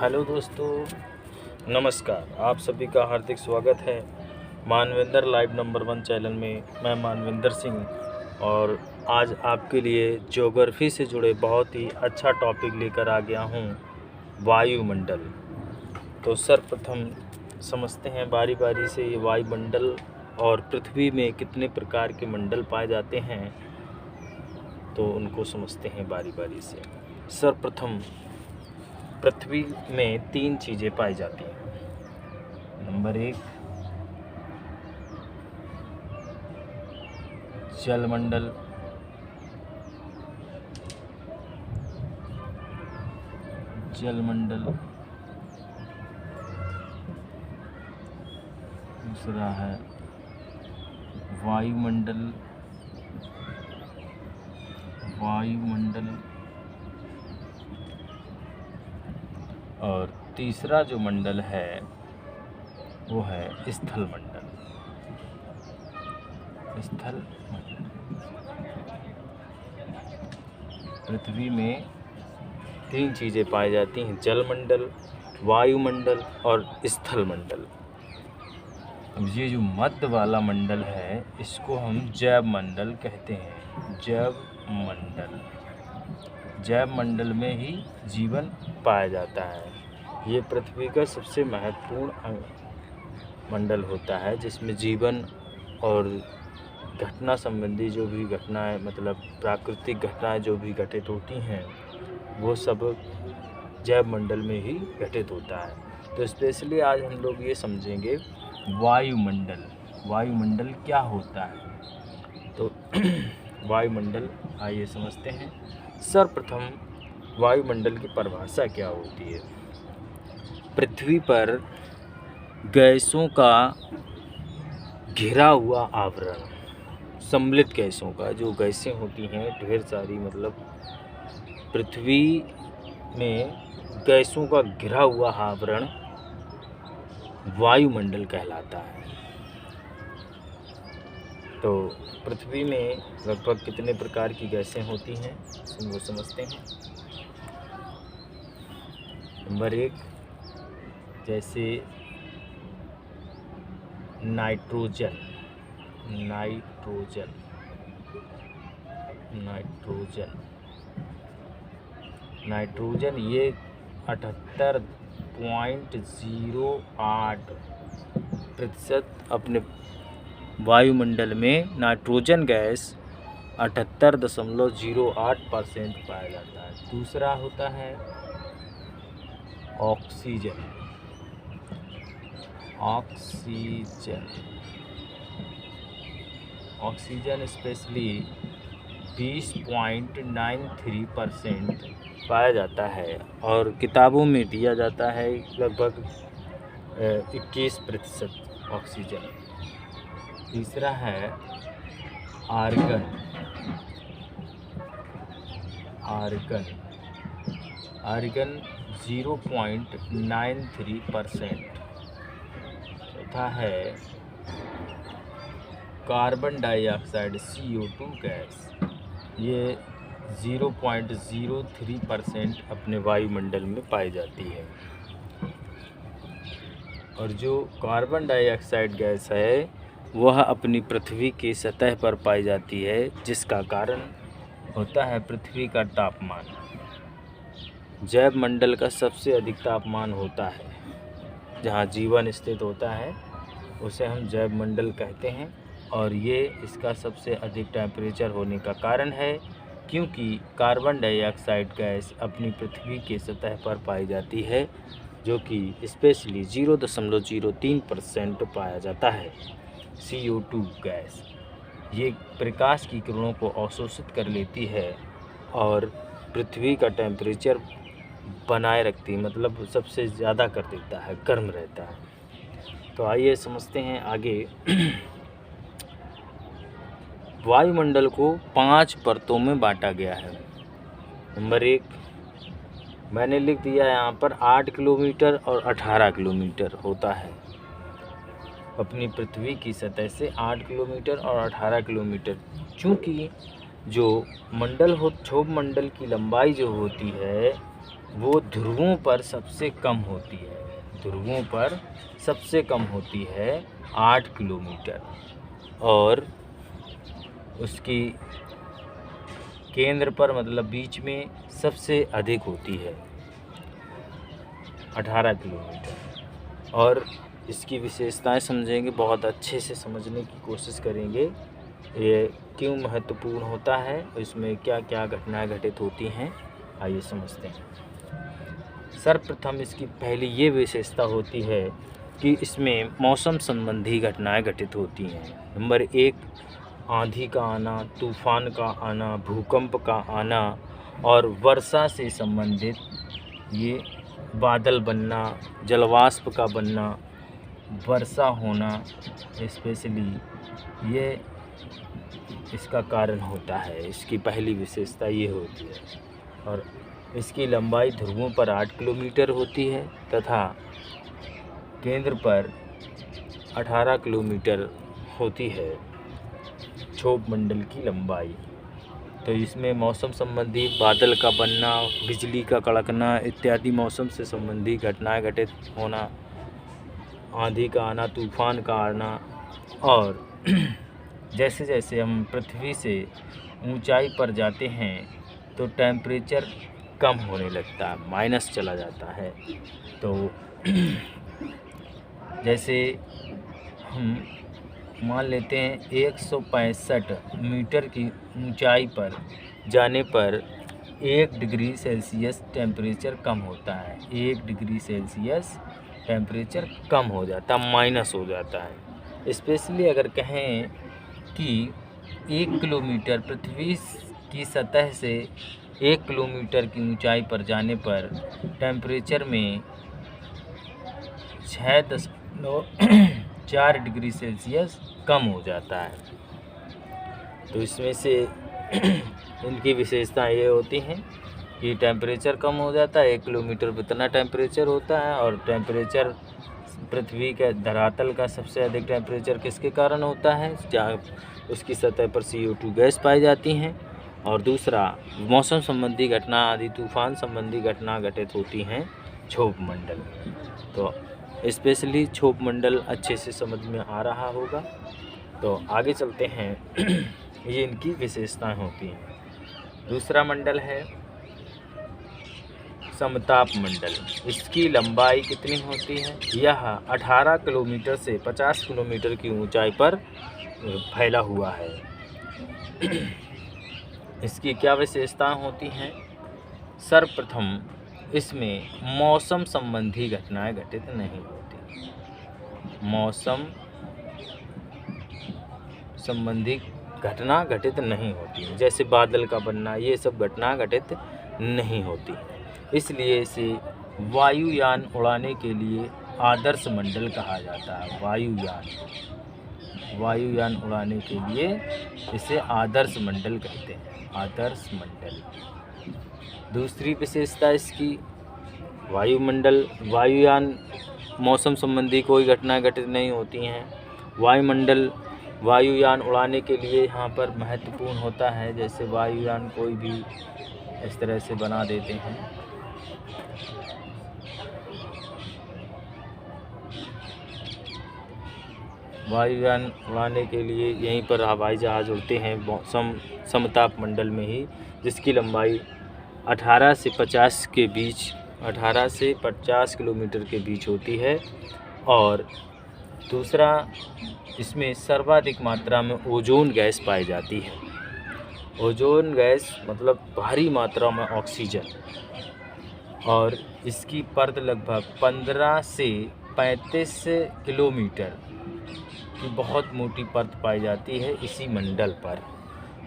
Hello दोस्तों, नमस्कार। आप सभी का हार्दिक स्वागत है मानवेंद्र लाइव नंबर 1 चैनल में। मैं मानवेंद्र सिंह और आज आपके लिए ज्योग्राफी से जुड़े बहुत ही अच्छा टॉपिक लेकर आ गया हूँ, वायुमंडल। तो सर्वप्रथम समझते हैं बारी बारी से ये वायुमंडल और पृथ्वी में कितने प्रकार के मंडल पाए जाते हैं, तो उनको समझते हैं बारी बारी से। सर्वप्रथम पृथ्वी में 3 चीज़ें पाई जाती हैं। नंबर 1 जलमंडल, दूसरा है वायुमंडल, और तीसरा जो मंडल है वो है स्थल मंडल। पृथ्वी में 3 चीज़ें पाई जाती हैं, जलमंडल, वायुमंडल और स्थल मंडल। अब ये जो मध्य वाला मंडल है इसको हम जैव मंडल कहते हैं। जैव मंडल में ही जीवन पाया जाता है। ये पृथ्वी का सबसे महत्वपूर्ण मंडल होता है जिसमें जीवन और घटना संबंधी जो भी घटनाएं, मतलब प्राकृतिक घटनाएं जो भी घटित होती हैं वो सब जैव मंडल में ही घटित होता है। तो स्पेशली आज हम लोग ये समझेंगे वायुमंडल क्या होता है। तो वायुमंडल आइए समझते हैं। सर्वप्रथम वायुमंडल की परिभाषा क्या होती है। पृथ्वी पर गैसों का घिरा हुआ आवरण, सम्मिलित गैसों का, जो गैसें होती हैं ढेर सारी, मतलब पृथ्वी में गैसों का घिरा हुआ आवरण वायुमंडल कहलाता है। तो पृथ्वी में लगभग कितने प्रकार की गैसें होती हैं वो समझते हैं। नंबर 1 जैसे नाइट्रोजन, ये 78.08% अपने वायुमंडल में नाइट्रोजन गैस 78.08% पाया जाता है। दूसरा होता है ऑक्सीजन स्पेशली 20.93% पाया जाता है और किताबों में दिया जाता है लगभग 21% ऑक्सीजन। तीसरा है आर्गन 0.93%। चौथा है कार्बन डाइऑक्साइड CO2 गैस, ये 0.03% अपने वायुमंडल में पाई जाती है। और जो कार्बन डाइऑक्साइड गैस है वह अपनी पृथ्वी की सतह पर पाई जाती है, जिसका कारण होता है पृथ्वी का तापमान। जैव मंडल का सबसे अधिक तापमान होता है, जहाँ जीवन स्थित होता है उसे हम जैव मंडल कहते हैं। और ये इसका सबसे अधिक टेम्परेचर होने का कारण है क्योंकि कार्बन डाइऑक्साइड गैस अपनी पृथ्वी के सतह पर पाई जाती है, जो कि स्पेशली 0.03% पाया जाता है। CO2 गैस ये प्रकाश की किरणों को अवशोषित कर लेती है और पृथ्वी का टेम्परेचर बनाए रखती है, मतलब सबसे ज़्यादा कर देता है, गर्म रहता है। तो आइए समझते हैं आगे। वायुमंडल को 5 परतों में बांटा गया है। नंबर 1 मैंने लिख दिया यहाँ पर 8 किलोमीटर और 18 किलोमीटर होता है। अपनी पृथ्वी की सतह से 8 किलोमीटर और 18 किलोमीटर, चूँकि जो मंडल क्षोभ मंडल की लंबाई जो होती है वो ध्रुवों पर सबसे कम होती है। ध्रुवों पर सबसे कम होती है 8 किलोमीटर, और उसकी केंद्र पर मतलब बीच में सबसे अधिक होती है 18 किलोमीटर। और इसकी विशेषताएं समझेंगे, बहुत अच्छे से समझने की कोशिश करेंगे ये क्यों महत्वपूर्ण होता है, इसमें क्या क्या घटनाएं घटित होती हैं। आइए समझते हैं। सर्वप्रथम इसकी पहली ये विशेषता होती है कि इसमें मौसम संबंधी घटनाएं घटित होती हैं। नंबर 1, आंधी का आना, तूफान का आना, भूकंप का आना और वर्षा से संबंधित ये बादल बनना, जलवाष्प का बनना, वर्षा होना स्पेशली ये इसका कारण होता है। इसकी पहली विशेषता ये होती है। और इसकी लंबाई ध्रुवों पर 8 किलोमीटर होती है तथा केंद्र पर 18 किलोमीटर होती है क्षोभ मंडल की लंबाई। तो इसमें मौसम संबंधी बादल का बनना, बिजली का कड़कना इत्यादि मौसम से संबंधी घटनाएं घटित होना, आंधी का आना, तूफान का आना, और जैसे जैसे हम पृथ्वी से ऊंचाई पर जाते हैं तो टेम्परेचर कम होने लगता है, माइनस चला जाता है। तो जैसे हम मान लेते हैं 165 मीटर की ऊंचाई पर जाने पर 1 डिग्री सेल्सियस टेम्परेचर कम होता है। 1 डिग्री सेल्सियस टेम्परेचर कम हो जाता, माइनस हो जाता है। स्पेशली अगर कहें कि 1 किलोमीटर पृथ्वी की सतह से 1 किलोमीटर की ऊंचाई पर जाने पर टेम्परेचर में 6.4 डिग्री सेल्सियस कम हो जाता है। तो इसमें से इनकी विशेषताएं ये होती हैं कि टेम्परेचर कम हो जाता है, 1 किलोमीटर पर इतना टेम्परेचर होता है। और टेम्परेचर पृथ्वी के धरातल का सबसे अधिक टेम्परेचर किसके कारण होता है, जहाँ उसकी सतह पर CO2 गैस पाई जाती हैं। और दूसरा, मौसम संबंधी घटना, आदि तूफान संबंधी घटना घटित होती हैं क्षोभ मंडल में। तो स्पेशली क्षोभ मंडल अच्छे से समझ में आ रहा होगा। तो आगे चलते हैं। ये इनकी विशेषताएं होती हैं। दूसरा मंडल है समताप मंडल। इसकी लंबाई कितनी होती है? यह 18 किलोमीटर से 50 किलोमीटर की ऊंचाई पर फैला हुआ है। इसकी क्या विशेषताएं होती हैं? सर्वप्रथम, इसमें मौसम संबंधी घटनाएं घटित नहीं होती। मौसम संबंधी घटना घटित नहीं होती, जैसे बादल का बनना, ये सब घटना घटित नहीं होती। इसलिए इसे वायुयान उड़ाने के लिए आदर्श मंडल कहा जाता है। वायुयान उड़ाने के लिए इसे आदर्श मंडल कहते हैं, आदर्श मंडल। दूसरी विशेषता इसकी, वायुयान मौसम संबंधी कोई घटना घटित नहीं होती हैं। वायुयान उड़ाने के लिए यहाँ पर महत्वपूर्ण होता है, जैसे वायुयान कोई भी इस तरह से बना देते हैं। वायुयान उड़ाने के लिए यहीं पर हवाई जहाज़ उड़ते हैं समताप मंडल में ही, जिसकी लंबाई 18 से 50 किलोमीटर के बीच होती है। और दूसरा, इसमें सर्वाधिक मात्रा में ओजोन गैस पाई जाती है। ओजोन गैस मतलब भारी मात्रा में ऑक्सीजन। और इसकी परत लगभग 15 से 35 किलोमीटर की बहुत मोटी परत पाई जाती है इसी मंडल पर,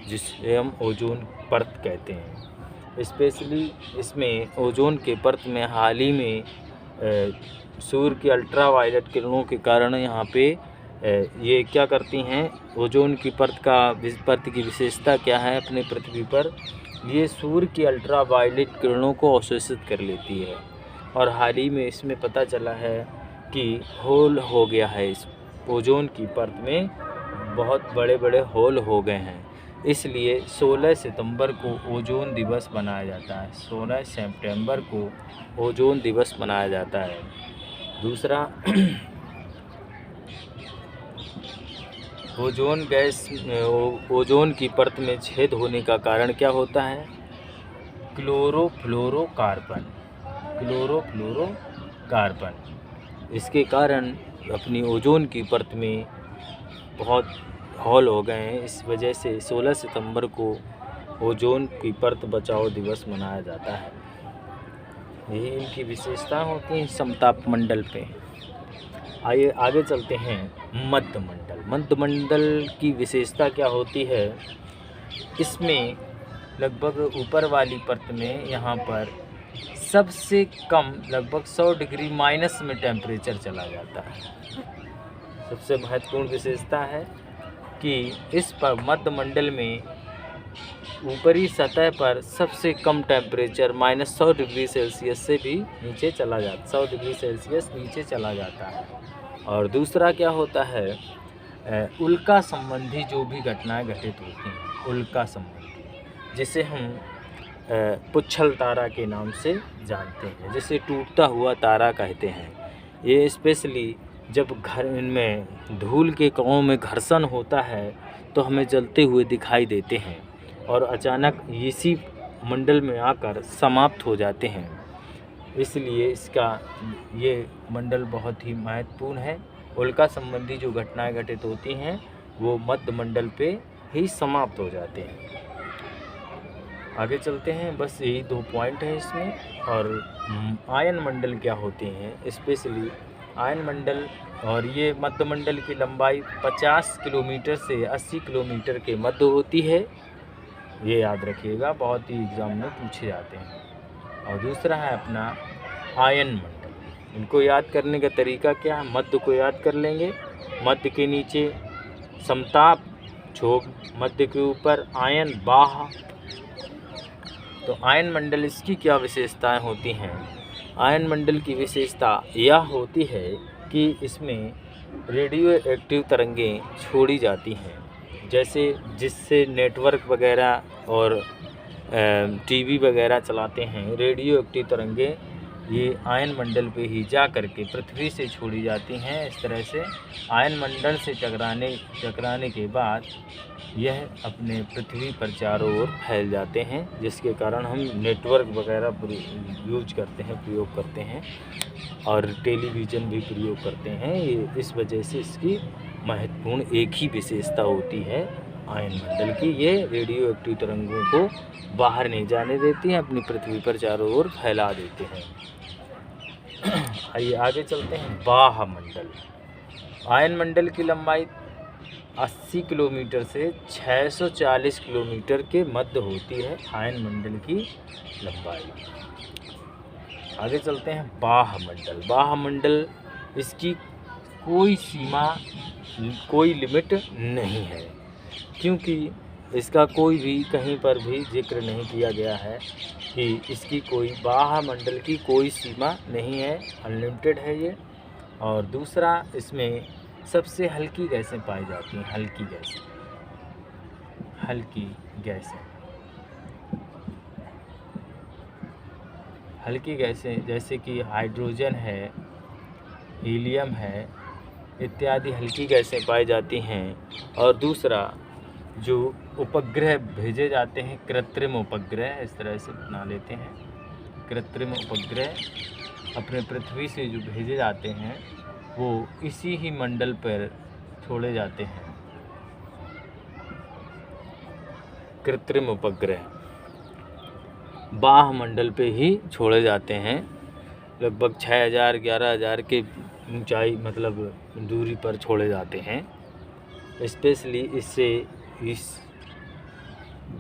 जिसे हम ओजोन परत कहते हैं। स्पेशली इसमें ओजोन के परत में हाल ही में सूर्य की अल्ट्रावायलेट किरणों के कारण यहाँ पे ये क्या करती हैं, ओजोन की परत की विशेषता क्या है अपने पृथ्वी पर, ये सूर्य की अल्ट्रावायलेट किरणों को अवशोषित कर लेती है। और हाल ही में इसमें पता चला है कि होल हो गया है, इस ओजोन की परत में बहुत बड़े बड़े होल हो गए हैं, इसलिए 16 सितंबर को ओजोन दिवस मनाया जाता है। 16 सितंबर को ओजोन दिवस मनाया जाता है। दूसरा, ओजोन गैस ओजोन की परत में छेद होने का कारण क्या होता है? क्लोरोफ्लोरोकार्बन। इसके कारण अपनी ओजोन की परत में बहुत हॉल हो गए हैं। इस वजह से 16 सितंबर को ओजोन की परत बचाओ दिवस मनाया जाता है। यही इनकी विशेषता होती हैं समताप मंडल पे। आइए आगे चलते हैं। मध्य मंडल की विशेषता क्या होती है? इसमें लगभग ऊपर वाली परत में यहाँ पर सबसे कम लगभग 100 डिग्री माइनस में टेम्परेचर चला जाता है। सबसे महत्वपूर्ण विशेषता है कि इस पर मध्य मंडल में ऊपरी सतह पर सबसे कम टेम्परेचर -100 डिग्री सेल्सियस से भी नीचे चला जाता 100 डिग्री सेल्सियस नीचे चला जाता है। और दूसरा क्या होता है? उल्का संबंधी जो भी घटनाएं घटित होती हैं, उल्का संबंधी, जिसे हम पुच्छल तारा के नाम से जानते हैं, जिसे टूटता हुआ तारा कहते हैं। ये स्पेशली जब घर में धूल के कणों में घर्षण होता है तो हमें जलते हुए दिखाई देते हैं और अचानक इसी मंडल में आकर समाप्त हो जाते हैं। इसलिए इसका ये मंडल बहुत ही महत्वपूर्ण है। उल्का संबंधी जो घटनाएं घटित होती हैं वो मध्य मंडल पे ही समाप्त हो जाते हैं। आगे चलते हैं। बस यही 2 पॉइंट हैं इसमें। और आयन मंडल क्या होते हैं? स्पेशली आयन मंडल, और ये मध्य मंडल की लंबाई 50 किलोमीटर से 80 किलोमीटर के मध्य होती है। ये याद रखिएगा, बहुत ही एग्ज़ाम में पूछे जाते हैं। और दूसरा है अपना आयन मंडल। इनको याद करने का तरीका क्या है? मध्य को याद कर लेंगे, मध्य के नीचे समताप क्षोभ, मध्य के ऊपर आयन बाह। तो आयन मंडल इसकी क्या विशेषताएं होती हैं? आयन मंडल की विशेषता यह होती है कि इसमें रेडियो एक्टिव तरंगें छोड़ी जाती हैं, जैसे जिससे नेटवर्क वगैरह और टीवी वगैरह चलाते हैं। रेडियो एक्टिव तरंगें ये आयन मंडल पे ही जा करके पृथ्वी से छोड़ी जाती हैं। इस तरह से आयन मंडल से टकराने के बाद यह अपने पृथ्वी पर चारों ओर फैल जाते हैं, जिसके कारण हम नेटवर्क वगैरह प्रयोग करते हैं और टेलीविज़न भी प्रयोग करते हैं। ये इस वजह से इसकी महत्वपूर्ण एक ही विशेषता होती है आयन मंडल की, ये रेडियो एक्टिव तरंगों को बाहर नहीं जाने देती हैं, अपनी पृथ्वी पर चारों ओर फैला देते हैं। आइए आगे चलते हैं। बाह्य मंडल। आयन मंडल की लंबाई 80 किलोमीटर से 640 किलोमीटर के मध्य होती है आयन मंडल की लंबाई। आगे चलते हैं। बाह्य मंडल। बाह्य मंडल, इसकी कोई सीमा, कोई लिमिट नहीं है, क्योंकि इसका कोई भी कहीं पर भी जिक्र नहीं किया गया है कि इसकी कोई बाह्य मंडल की कोई सीमा नहीं है, अनलिमिटेड है ये। और दूसरा, इसमें सबसे हल्की गैसें पाई जाती हैं। हल्की गैसें जैसे कि हाइड्रोजन है, हीलियम है, इत्यादि हल्की गैसें पाई जाती हैं। और दूसरा, जो उपग्रह भेजे जाते हैं, कृत्रिम उपग्रह, इस तरह से बना लेते हैं, कृत्रिम उपग्रह अपने पृथ्वी से जो भेजे जाते हैं वो इसी ही मंडल पर छोड़े जाते हैं। कृत्रिम उपग्रह बाह्य मंडल पे ही छोड़े जाते हैं, लगभग 6000-11000 के ऊंचाई मतलब दूरी पर छोड़े जाते हैं। स्पेशली इससे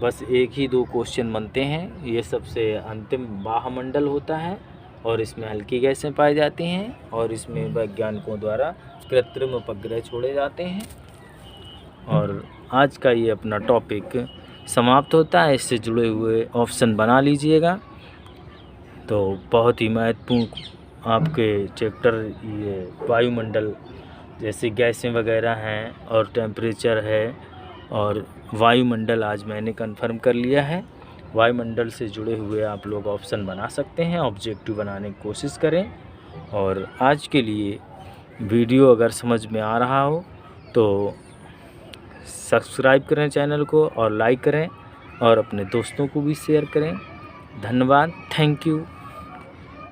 बस एक ही 2 क्वेश्चन बनते हैं। ये सबसे अंतिम बाह्य मंडल होता है और इसमें हल्की गैसें पाई जाती हैं और इसमें वैज्ञानिकों द्वारा कृत्रिम उपग्रह छोड़े जाते हैं। और आज का ये अपना टॉपिक समाप्त होता है। इससे जुड़े हुए ऑप्शन बना लीजिएगा। तो बहुत ही महत्वपूर्ण आपके चैप्टर ये वायुमंडल, जैसे गैसें वगैरह हैं और टेम्परेचर है और वायुमंडल आज मैंने कंफर्म कर लिया है। वायुमंडल से जुड़े हुए आप लोग ऑप्शन बना सकते हैं, ऑब्जेक्टिव बनाने की कोशिश करें। और आज के लिए वीडियो अगर समझ में आ रहा हो तो सब्सक्राइब करें चैनल को और लाइक करें और अपने दोस्तों को भी शेयर करें। धन्यवाद, थैंक यू।